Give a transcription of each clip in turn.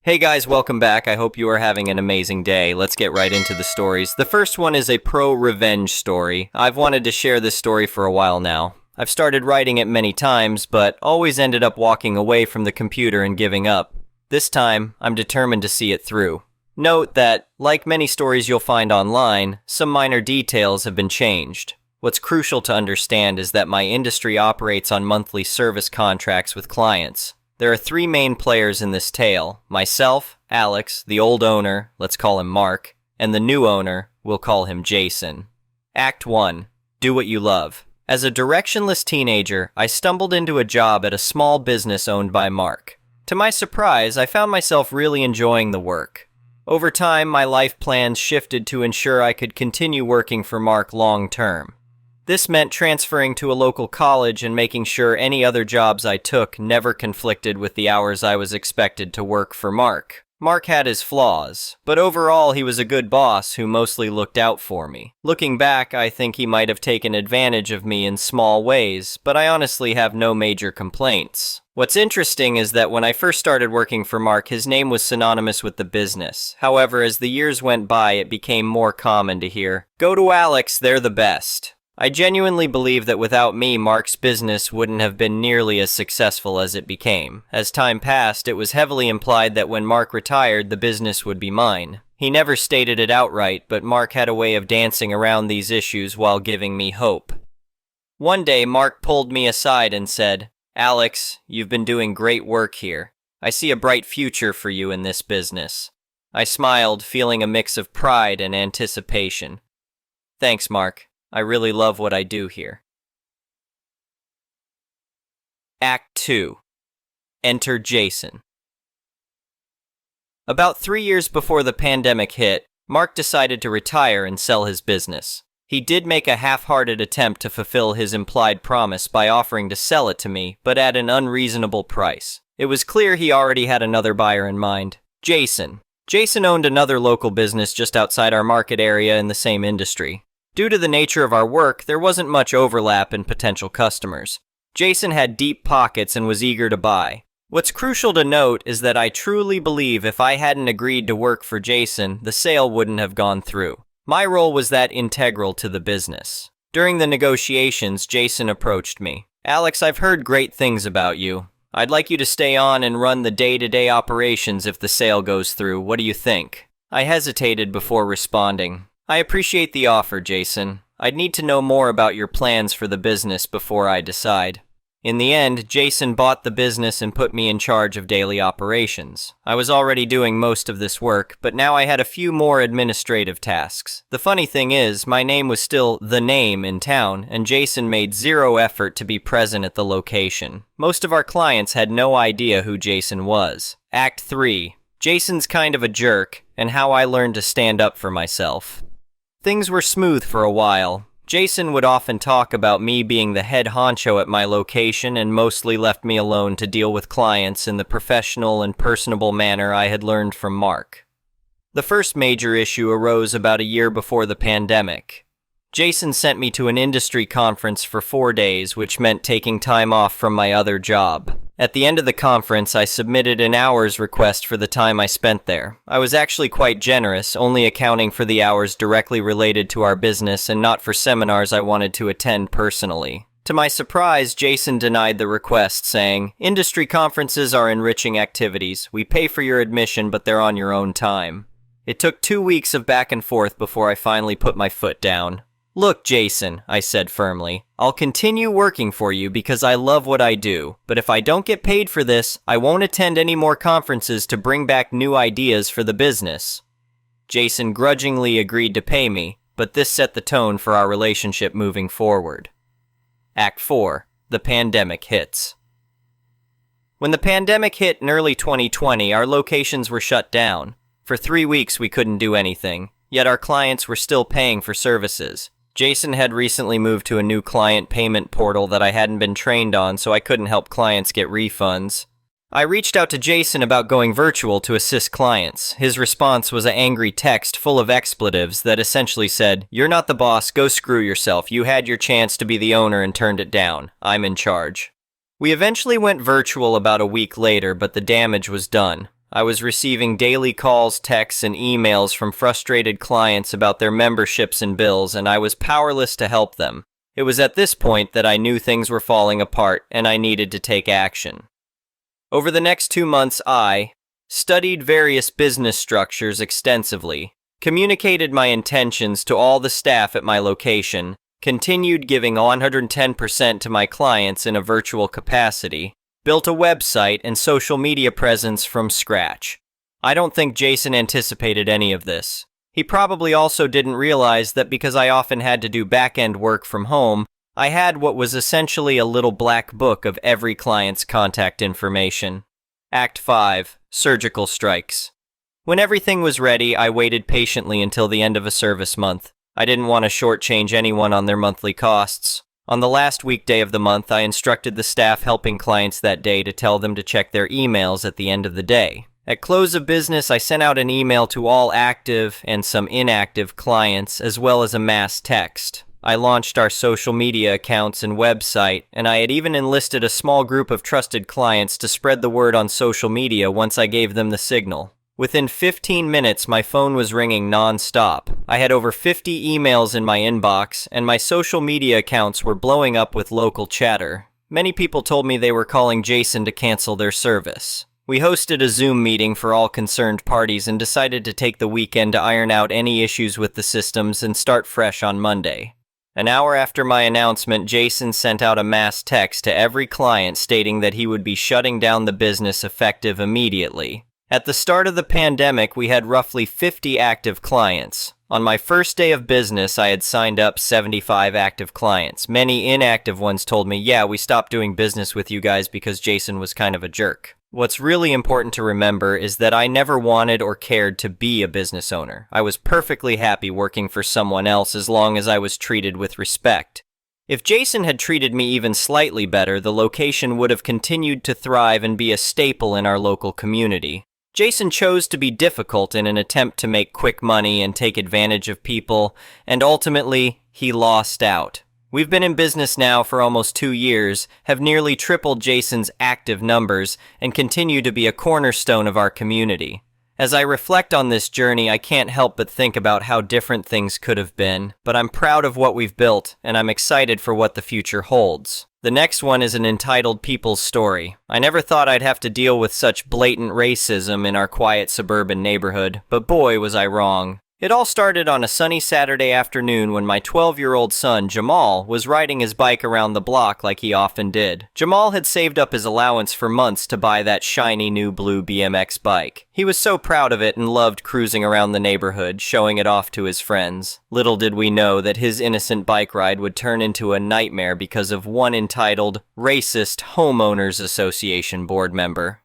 Hey guys, welcome back. I hope you are having an amazing day. Let's get right into the stories. The first one is a pro-revenge story. I've wanted to share this story for a while now. I've started writing it many times, but always ended up walking away from the computer and giving up. This time, I'm determined to see it through. Note that, like many stories you'll find online, some minor details have been changed. What's crucial to understand is that my industry operates on monthly service contracts with clients. There are three main players in this tale: myself, Alex, the old owner, let's call him Mark, and the new owner, we'll call him Jason. Act 1. Do what you love. As a directionless teenager, I stumbled into a job at a small business owned by Mark. To my surprise, I found myself really enjoying the work. Over time, my life plans shifted to ensure I could continue working for Mark long term. This meant transferring to a local college and making sure any other jobs I took never conflicted with the hours I was expected to work for Mark. Mark had his flaws, but overall he was a good boss who mostly looked out for me. Looking back, I think he might have taken advantage of me in small ways, but I honestly have no major complaints. What's interesting is that when I first started working for Mark, his name was synonymous with the business. However, as the years went by, it became more common to hear, "Go to Alex, they're the best." I genuinely believe that without me, Mark's business wouldn't have been nearly as successful as it became. As time passed, it was heavily implied that when Mark retired, the business would be mine. He never stated it outright, but Mark had a way of dancing around these issues while giving me hope. One day, Mark pulled me aside and said, "Alex, you've been doing great work here. I see a bright future for you in this business." I smiled, feeling a mix of pride and anticipation. "Thanks, Mark. I really love what I do here." Act 2. Enter Jason. About 3 years before the pandemic hit, Mark decided to retire and sell his business. He did make a half-hearted attempt to fulfill his implied promise by offering to sell it to me, but at an unreasonable price. It was clear he already had another buyer in mind: Jason. Jason owned another local business just outside our market area in the same industry. Due to the nature of our work, there wasn't much overlap in potential customers. Jason had deep pockets and was eager to buy. What's crucial to note is that I truly believe if I hadn't agreed to work for Jason, the sale wouldn't have gone through. My role was that integral to the business. During the negotiations, Jason approached me. "Alex, I've heard great things about you. I'd like you to stay on and run the day-to-day operations if the sale goes through. What do you think?" I hesitated before responding. "I appreciate the offer, Jason. I'd need to know more about your plans for the business before I decide." In the end, Jason bought the business and put me in charge of daily operations. I was already doing most of this work, but now I had a few more administrative tasks. The funny thing is, my name was still the name in town, and Jason made zero effort to be present at the location. Most of our clients had no idea who Jason was. Act 3. Jason's kind of a jerk, and how I learned to stand up for myself. Things were smooth for a while. Jason would often talk about me being the head honcho at my location and mostly left me alone to deal with clients in the professional and personable manner I had learned from Mark. The first major issue arose about a year before the pandemic. Jason sent me to an industry conference for 4 days, which meant taking time off from my other job. At the end of the conference, I submitted an hours request for the time I spent there. I was actually quite generous, only accounting for the hours directly related to our business and not for seminars I wanted to attend personally. To my surprise, Jason denied the request, saying, "Industry conferences are enriching activities. We pay for your admission, but they're on your own time." It took 2 weeks of back and forth before I finally put my foot down. "Look, Jason," I said firmly, "I'll continue working for you because I love what I do, but if I don't get paid for this, I won't attend any more conferences to bring back new ideas for the business." Jason grudgingly agreed to pay me, but this set the tone for our relationship moving forward. Act 4. The pandemic hits. When the pandemic hit in early 2020, our locations were shut down. For 3 weeks we couldn't do anything, yet our clients were still paying for services. Jason had recently moved to a new client payment portal that I hadn't been trained on, so I couldn't help clients get refunds. I reached out to Jason about going virtual to assist clients. His response was an angry text full of expletives that essentially said, "You're not the boss, go screw yourself. You had your chance to be the owner and turned it down. I'm in charge." We eventually went virtual about a week later, but the damage was done. I was receiving daily calls, texts, and emails from frustrated clients about their memberships and bills, and I was powerless to help them. It was at this point that I knew things were falling apart and I needed to take action. Over the next 2 months, I studied various business structures extensively, communicated my intentions to all the staff at my location, continued giving 110% to my clients in a virtual capacity, built a website and social media presence from scratch. I don't think Jason anticipated any of this. He probably also didn't realize that because I often had to do back-end work from home, I had what was essentially a little black book of every client's contact information. Act 5. Surgical Strikes. When everything was ready, I waited patiently until the end of a service month. I didn't want to shortchange anyone on their monthly costs. On the last weekday of the month, I instructed the staff helping clients that day to tell them to check their emails at the end of the day. At close of business, I sent out an email to all active and some inactive clients, as well as a mass text. I launched our social media accounts and website, and I had even enlisted a small group of trusted clients to spread the word on social media once I gave them the signal. Within 15 minutes, my phone was ringing non-stop. I had over 50 emails in my inbox, and my social media accounts were blowing up with local chatter. Many people told me they were calling Jason to cancel their service. We hosted a Zoom meeting for all concerned parties and decided to take the weekend to iron out any issues with the systems and start fresh on Monday. An hour after my announcement, Jason sent out a mass text to every client stating that he would be shutting down the business effective immediately. At the start of the pandemic, we had roughly 50 active clients. On my first day of business, I had signed up 75 active clients. Many inactive ones told me, yeah, we stopped doing business with you guys because Jason was kind of a jerk. What's really important to remember is that I never wanted or cared to be a business owner. I was perfectly happy working for someone else as long as I was treated with respect. If Jason had treated me even slightly better, the location would have continued to thrive and be a staple in our local community. Jason chose to be difficult in an attempt to make quick money and take advantage of people, and ultimately, he lost out. We've been in business now for almost 2 years, have nearly tripled Jason's active numbers, and continue to be a cornerstone of our community. As I reflect on this journey, I can't help but think about how different things could have been, but I'm proud of what we've built, and I'm excited for what the future holds. The next one is an entitled People's Story. I never thought I'd have to deal with such blatant racism in our quiet suburban neighborhood, but boy was I wrong. It all started on a sunny Saturday afternoon when my 12-year-old son, Jamal, was riding his bike around the block like he often did. Jamal had saved up his allowance for months to buy that shiny new blue BMX bike. He was so proud of it and loved cruising around the neighborhood, showing it off to his friends. Little did we know that his innocent bike ride would turn into a nightmare because of one entitled Racist Homeowners Association board member.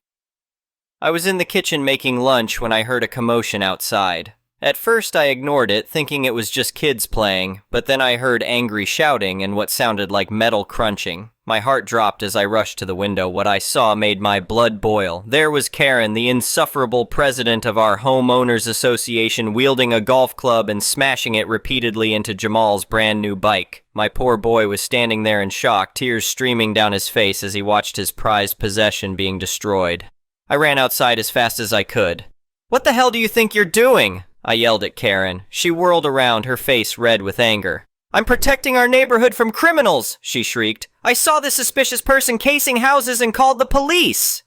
I was in the kitchen making lunch when I heard a commotion outside. At first I ignored it, thinking it was just kids playing, but then I heard angry shouting and what sounded like metal crunching. My heart dropped as I rushed to the window. What I saw made my blood boil. There was Karen, the insufferable president of our homeowners association, wielding a golf club and smashing it repeatedly into Jamal's brand new bike. My poor boy was standing there in shock, tears streaming down his face as he watched his prized possession being destroyed. I ran outside as fast as I could. "What the hell do you think you're doing?" I yelled at Karen. She whirled around, her face red with anger. "I'm protecting our neighborhood from criminals," she shrieked. "I saw this suspicious person casing houses and called the police."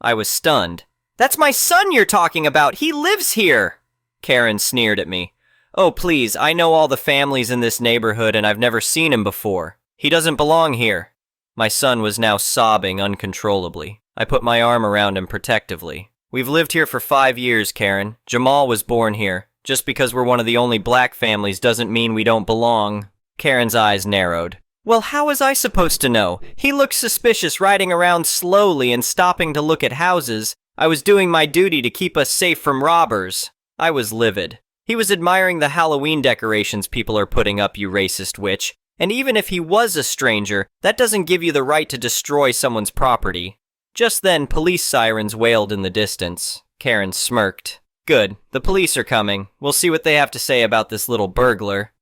I was stunned. "That's my son you're talking about. He lives here." Karen sneered at me. "Oh, please, I know all the families in this neighborhood and I've never seen him before. He doesn't belong here." My son was now sobbing uncontrollably. I put my arm around him protectively. "We've lived here for 5 years, Karen. Jamal was born here. Just because we're one of the only black families doesn't mean we don't belong." Karen's eyes narrowed. "Well, how was I supposed to know? He looked suspicious riding around slowly and stopping to look at houses. I was doing my duty to keep us safe from robbers." I was livid. "He was admiring the Halloween decorations people are putting up, you racist witch. And even if he was a stranger, that doesn't give you the right to destroy someone's property." Just then, police sirens wailed in the distance. Karen smirked. "Good, the police are coming. We'll see what they have to say about this little burglar."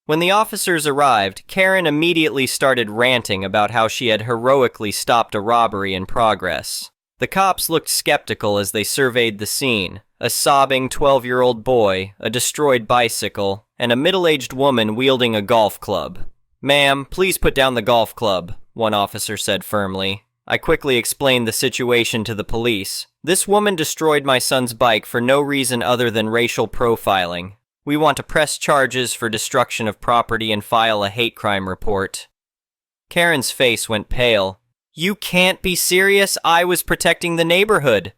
When the officers arrived, Karen immediately started ranting about how she had heroically stopped a robbery in progress. The cops looked skeptical as they surveyed the scene. A sobbing 12-year-old boy, a destroyed bicycle, and a middle-aged woman wielding a golf club. "Ma'am, please put down the golf club," one officer said firmly. I quickly explained the situation to the police. "This woman destroyed my son's bike for no reason other than racial profiling. We want to press charges for destruction of property and file a hate crime report." Karen's face went pale. "You can't be serious. I was protecting the neighborhood."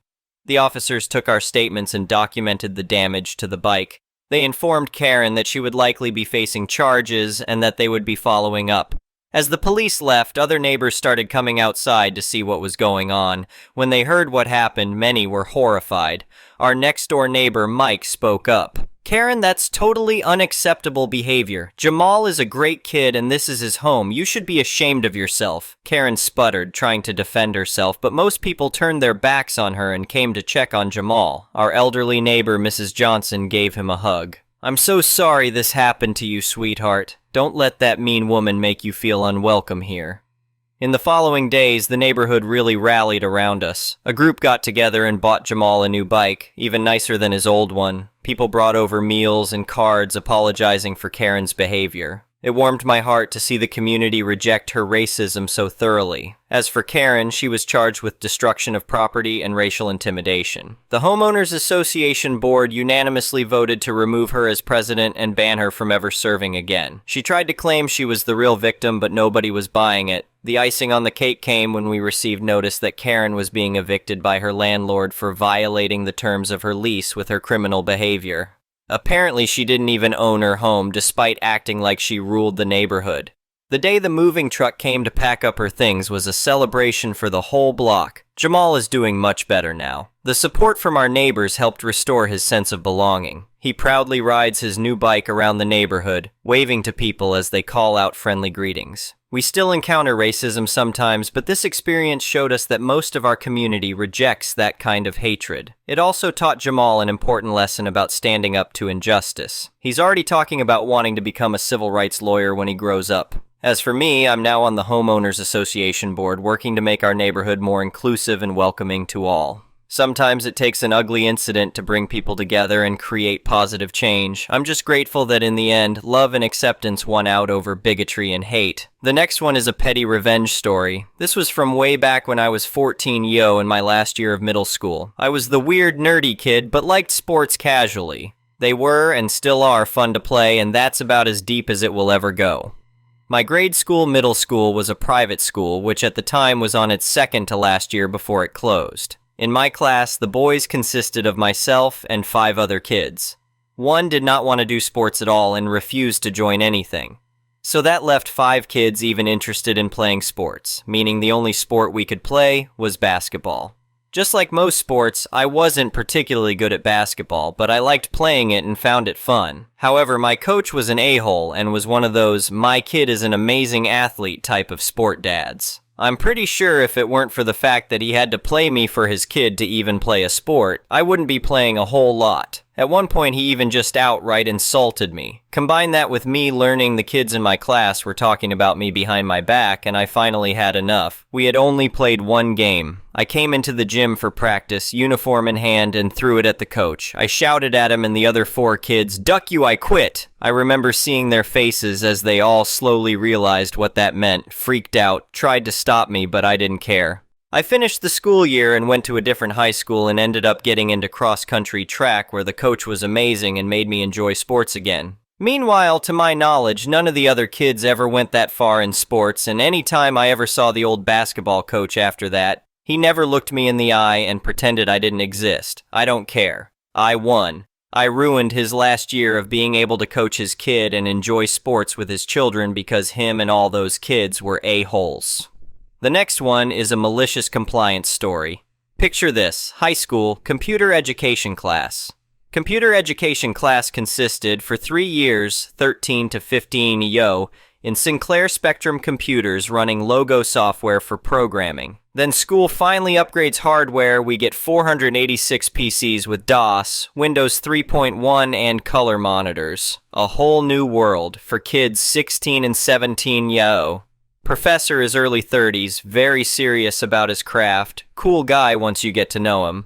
The officers took our statements and documented the damage to the bike. They informed Karen that she would likely be facing charges and that they would be following up. As the police left, other neighbors started coming outside to see what was going on. When they heard what happened, many were horrified. Our next-door neighbor, Mike, spoke up. "Karen, that's totally unacceptable behavior. Jamal is a great kid and this is his home. You should be ashamed of yourself." Karen sputtered, trying to defend herself, but most people turned their backs on her and came to check on Jamal. Our elderly neighbor, Mrs. Johnson, gave him a hug. "I'm so sorry this happened to you, sweetheart. Don't let that mean woman make you feel unwelcome here." In the following days, the neighborhood really rallied around us. A group got together and bought Jamal a new bike, even nicer than his old one. People brought over meals and cards apologizing for Karen's behavior. It warmed my heart to see the community reject her racism so thoroughly. As for Karen, she was charged with destruction of property and racial intimidation. The Homeowners Association Board unanimously voted to remove her as president and ban her from ever serving again. She tried to claim she was the real victim, but nobody was buying it. The icing on the cake came when we received notice that Karen was being evicted by her landlord for violating the terms of her lease with her criminal behavior. Apparently, she didn't even own her home, despite acting like she ruled the neighborhood. The day the moving truck came to pack up her things was a celebration for the whole block. Jamal is doing much better now. The support from our neighbors helped restore his sense of belonging. He proudly rides his new bike around the neighborhood, waving to people as they call out friendly greetings. We still encounter racism sometimes, but this experience showed us that most of our community rejects that kind of hatred. It also taught Jamal an important lesson about standing up to injustice. He's already talking about wanting to become a civil rights lawyer when he grows up. As for me, I'm now on the Homeowners Association Board, working to make our neighborhood more inclusive and welcoming to all. Sometimes it takes an ugly incident to bring people together and create positive change. I'm just grateful that in the end, love and acceptance won out over bigotry and hate. The next one is a petty revenge story. This was from way back when I was 14 in my last year of middle school. I was the weird, nerdy kid, but liked sports casually. They were and still are fun to play, and that's about as deep as it will ever go. My grade school middle school was a private school, which at the time was on its second to last year before it closed. In my class, the boys consisted of myself and 5 other kids. One did not want to do sports at all and refused to join anything. So that left 5 kids even interested in playing sports, meaning the only sport we could play was basketball. Just like most sports, I wasn't particularly good at basketball, but I liked playing it and found it fun. However, my coach was an a-hole and was one of those "my kid is an amazing athlete" type of sport dads. I'm pretty sure if it weren't for the fact that he had to play me for his kid to even play a sport, I wouldn't be playing a whole lot. At one point, he even just outright insulted me. Combine that with me learning the kids in my class were talking about me behind my back, and I finally had enough. We had only played 1 game. I came into the gym for practice, uniform in hand, and threw it at the coach. I shouted at him and the other 4 kids, "Duck you, I quit!" I remember seeing their faces as they all slowly realized what that meant, freaked out, tried to stop me, but I didn't care. I finished the school year and went to a different high school and ended up getting into cross-country track where the coach was amazing and made me enjoy sports again. Meanwhile, to my knowledge, none of the other kids ever went that far in sports, and any time I ever saw the old basketball coach after that, he never looked me in the eye and pretended I didn't exist. I don't care. I won. I ruined his last year of being able to coach his kid and enjoy sports with his children because him and all those kids were a-holes. The next one is a malicious compliance story. Picture this: high school, computer education class. Computer education class consisted, for 3 years, 13 to 15 in Sinclair Spectrum computers running logo software for programming. Then school finally upgrades hardware. We get 486 PCs with DOS, Windows 3.1, and color monitors. A whole new world for kids 16 and 17. Professor is early 30s, very serious about his craft, cool guy once you get to know him.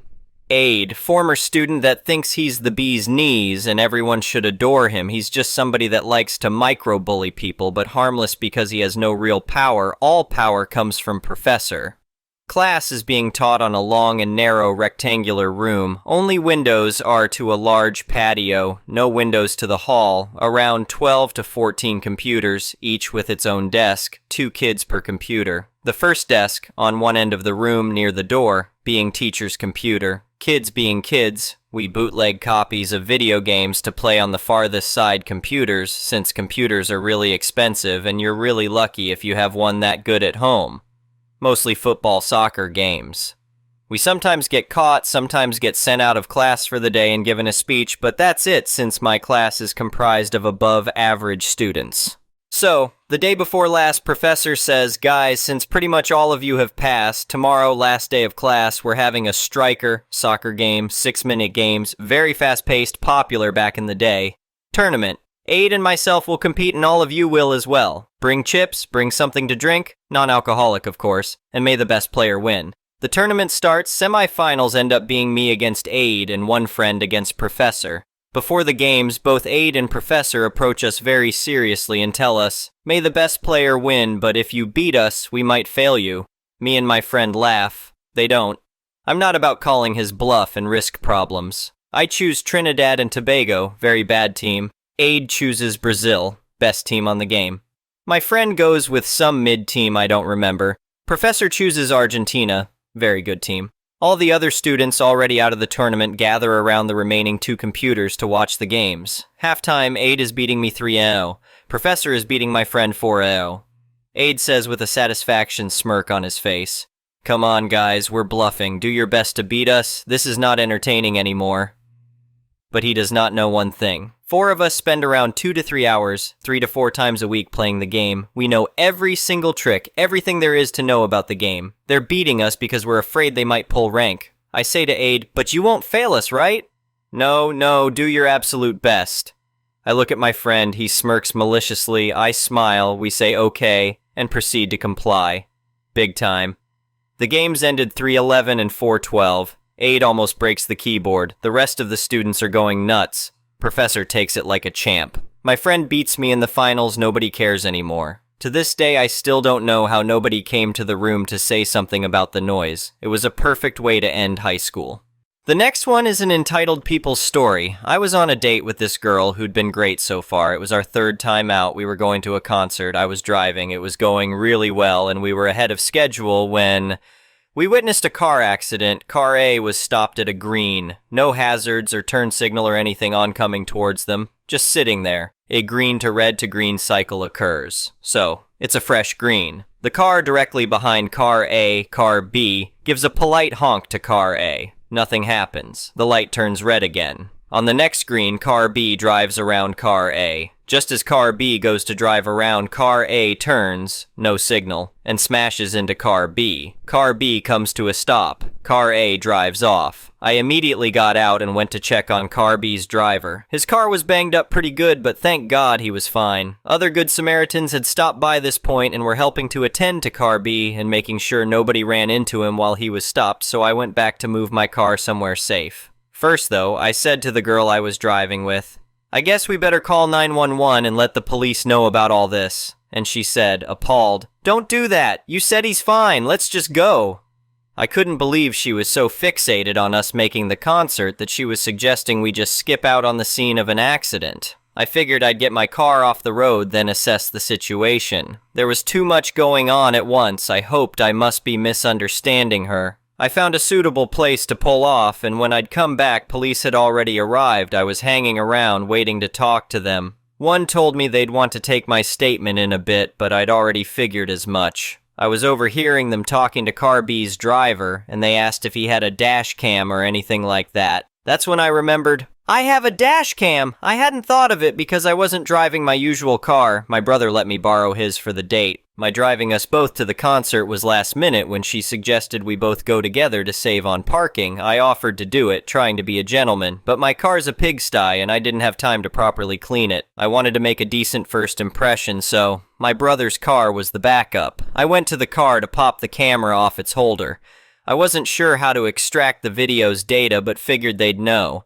Aide, former student that thinks he's the bee's knees and everyone should adore him. He's just somebody that likes to micro-bully people, but harmless because he has no real power. All power comes from Professor. Class is being taught on a long and narrow rectangular room. Only windows are to a large patio, no windows to the hall. Around 12 to 14 computers, each with its own desk, 2 kids per computer. The first desk, on one end of the room near the door, being teacher's computer. Kids being kids, we bootleg copies of video games to play on the farthest side computers, since computers are really expensive and you're really lucky if you have one that good at home. Mostly football, soccer games. We sometimes get caught, sometimes get sent out of class for the day and given a speech, but that's it since my class is comprised of above average students. So, the day before last, Professor says, guys, since pretty much all of you have passed, tomorrow, last day of class, we're having a striker, soccer game, 6-minute games, very fast-paced, popular back in the day, tournament. Aide and myself will compete and all of you will as well. Bring chips, bring something to drink, non-alcoholic of course, and may the best player win. The tournament starts, semifinals end up being me against Aide and one friend against Professor. Before the games, both Aide and Professor approach us very seriously and tell us, may the best player win, but if you beat us, we might fail you. Me and my friend laugh. They don't. I'm not about calling his bluff and risk problems. I choose Trinidad and Tobago, very bad team. Aide chooses Brazil, best team on the game. My friend goes with some mid-team I don't remember. Professor chooses Argentina, very good team. All the other students already out of the tournament gather around the remaining 2 computers to watch the games. Halftime, Aide is beating me 3-0. Professor is beating my friend 4-0. Aide says with a satisfaction smirk on his face, come on guys, we're bluffing. Do your best to beat us. This is not entertaining anymore. But he does not know one thing. 4 of us spend around 2 to 3 hours, 3 to 4 times a week playing the game. We know every single trick, everything there is to know about the game. They're beating us because we're afraid they might pull rank. I say to Aide, but you won't fail us, right? No, do your absolute best. I look at my friend, he smirks maliciously, I smile, we say okay, and proceed to comply. Big time. The games ended 3-11 and 4-12. Aide almost breaks the keyboard. The rest of the students are going nuts. Professor takes it like a champ. My friend beats me in the finals, nobody cares anymore. To this day, I still don't know how nobody came to the room to say something about the noise. It was a perfect way to end high school. The next one is an entitled people's story. I was on a date with this girl who'd been great so far. It was our 3rd time out. We were going to a concert. I was driving. It was going really well, and we were ahead of schedule when we witnessed a car accident. Car A was stopped at a green. No hazards or turn signal or anything oncoming towards them. Just sitting there. A green to red to green cycle occurs. So, it's a fresh green. The car directly behind car A, car B, gives a polite honk to car A. Nothing happens. The light turns red again. On the next green, car B drives around car A. Just as car B goes to drive around, car A turns, no signal, and smashes into car B. Car B comes to a stop. Car A drives off. I immediately got out and went to check on car B's driver. His car was banged up pretty good, but thank God he was fine. Other good Samaritans had stopped by this point and were helping to attend to car B and making sure nobody ran into him while he was stopped, so I went back to move my car somewhere safe. First, though, I said to the girl I was driving with, I guess we better call 911 and let the police know about all this. And she said, appalled, don't do that. You said he's fine. Let's just go. I couldn't believe she was so fixated on us making the concert that she was suggesting we just skip out on the scene of an accident. I figured I'd get my car off the road, then assess the situation. There was too much going on at once. I hoped I must be misunderstanding her. I found a suitable place to pull off, and when I'd come back, police had already arrived. I was hanging around, waiting to talk to them. One told me they'd want to take my statement in a bit, but I'd already figured as much. I was overhearing them talking to car B's driver, and they asked if he had a dash cam or anything like that. That's when I remembered, I have a dash cam. I hadn't thought of it because I wasn't driving my usual car. My brother let me borrow his for the date. My driving us both to the concert was last minute when she suggested we both go together to save on parking. I offered to do it, trying to be a gentleman, but my car's a pigsty and I didn't have time to properly clean it. I wanted to make a decent first impression, so my brother's car was the backup. I went to the car to pop the camera off its holder. I wasn't sure how to extract the video's data, but figured they'd know.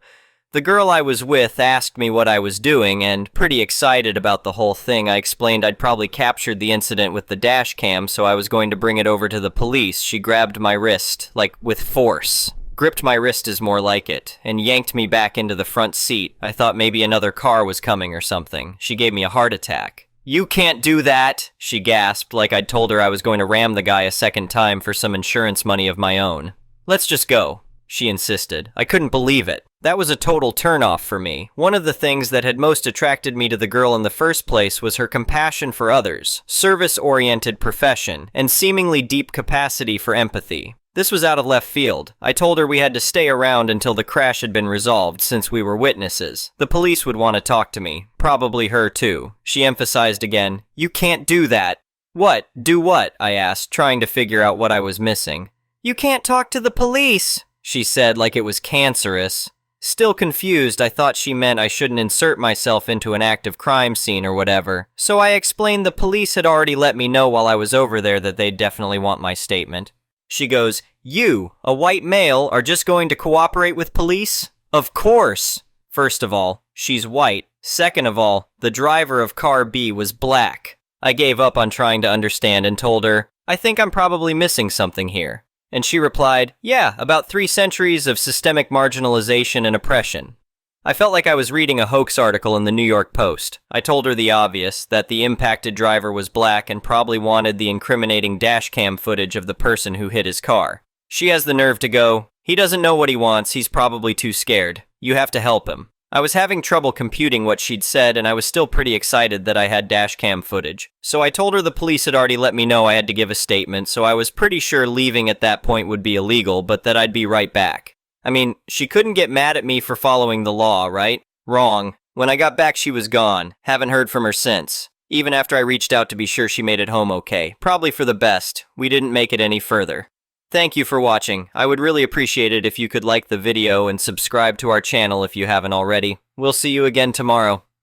The girl I was with asked me what I was doing, and pretty excited about the whole thing, I explained I'd probably captured the incident with the dash cam, so I was going to bring it over to the police. She grabbed my wrist, like with force. Gripped my wrist is more like it, and yanked me back into the front seat. I thought maybe another car was coming or something. She gave me a heart attack. "You can't do that," she gasped, like I'd told her I was going to ram the guy a second time for some insurance money of my own. "Let's just go," she insisted. I couldn't believe it. That was a total turnoff for me. One of the things that had most attracted me to the girl in the first place was her compassion for others, service-oriented profession, and seemingly deep capacity for empathy. This was out of left field. I told her we had to stay around until the crash had been resolved since we were witnesses. The police would want to talk to me. Probably her too. She emphasized again, "You can't do that." "What? Do what?" I asked, trying to figure out what I was missing. "You can't talk to the police," she said like it was cancerous. Still confused, I thought she meant I shouldn't insert myself into an active crime scene or whatever. So I explained the police had already let me know while I was over there that they'd definitely want my statement. She goes, "You, a white male, are just going to cooperate with police?" Of course! First of all, she's white. Second of all, the driver of car B was black. I gave up on trying to understand and told her, "I think I'm probably missing something here." And she replied, "Yeah, about 3 centuries of systemic marginalization and oppression." I felt like I was reading a hoax article in the New York Post. I told her the obvious, that the impacted driver was black and probably wanted the incriminating dashcam footage of the person who hit his car. She has the nerve to go, "He doesn't know what he wants, he's probably too scared. You have to help him." I was having trouble computing what she'd said, and I was still pretty excited that I had dashcam footage. So I told her the police had already let me know I had to give a statement, so I was pretty sure leaving at that point would be illegal, but that I'd be right back. I mean, she couldn't get mad at me for following the law, right? Wrong. When I got back, she was gone. Haven't heard from her since. Even after I reached out to be sure she made it home okay. Probably for the best. We didn't make it any further. Thank you for watching. I would really appreciate it if you could like the video and subscribe to our channel if you haven't already. We'll see you again tomorrow.